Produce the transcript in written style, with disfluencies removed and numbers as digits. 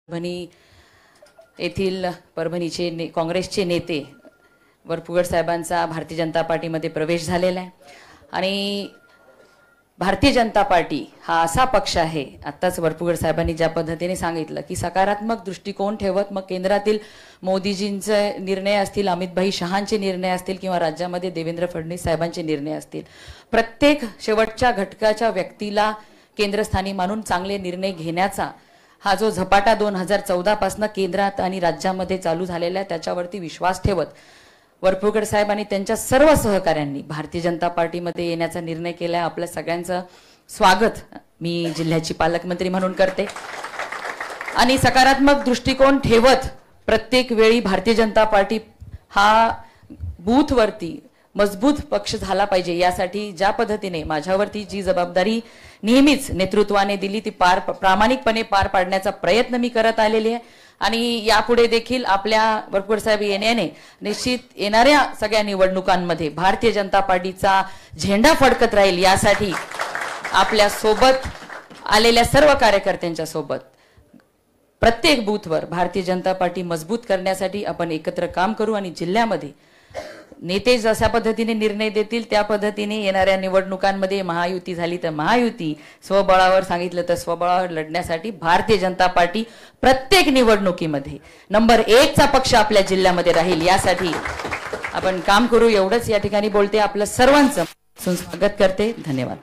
परभणी येथील परभणीचे काँग्रेसचे नेते वरपुगड साहेबांचा भारतीय जनता पार्टीमध्ये प्रवेश झालेला आहे आणि भारतीय जनता पार्टी हा असा पक्ष आहे, आत्ताच वरपुगड साहेबांनी ज्या पद्धतीने सांगितलं की सकारात्मक दृष्टिकोन ठेवत मग केंद्रातील मोदीजींचे निर्णय असतील, अमितभाई शहांचे निर्णय असतील किंवा राज्यामध्ये देवेंद्र फडणवीस साहेबांचे निर्णय असतील, प्रत्येक शेवटच्या घटकाच्या व्यक्तीला केंद्रस्थानी मानून चांगले निर्णय घेण्याचा हा जो झपाटा 2014 पासून केंद्रात आणि राज्यामध्ये चालू झालेला आहे त्याच्यावरती विश्वास ठेवत वरपुगड साहेब आणि त्यांच्या सर्व सहकाऱ्यांनी भारतीय जनता पार्टीमध्ये येण्याचा निर्णय केला आहे। आपल्या सगळ्यांचं स्वागत मी जिल्ह्याची पालकमंत्री म्हणून करते आणि सकारात्मक दृष्टिकोन ठेवत प्रत्येक वेळी भारतीय जनता पार्टी हा बूथवरती मजबूत पक्ष झाला पाहिजे यासाठी ज्या पद्धतीने माझ्यावरती जी जबाबदारी नेहमीच नेतृत्वाने दिली ती प्रामाणिकपणे पार पाडण्याचा प्रयत्न मी करत आलेली आहे आणि यापुढे देखील आपल्या वरपुगड साहेब येण्याने निश्चित येणाऱ्या सगळ्या निवडणुकांमध्ये भारतीय जनता पार्टीचा झेंडा फडकत राहील यासाठी आपल्या सोबत आलेल्या सर्व कार्यकर्त्यांच्या सोबत प्रत्येक बूथवर भारतीय जनता पार्टी मजबूत करण्यासाठी आपण एकत्र काम करू आणि जिल्ह्यामध्ये नेते जशा पद्धतीने निर्णय देतील त्या पद्धतीने येणाऱ्या निवडणुकांमध्ये महायुती झाली तर महायुती, स्वबळावर सांगितलं तर स्वबळावर लढण्यासाठी भारतीय जनता पार्टी प्रत्येक निवडणुकीमध्ये नंबर 1 चा पक्ष आपल्या जिल्ह्यामध्ये राहील यासाठी आपण काम करू एवढंच या ठिकाणी बोलते। आपलं सर्वांचं स्वागत करते। धन्यवाद।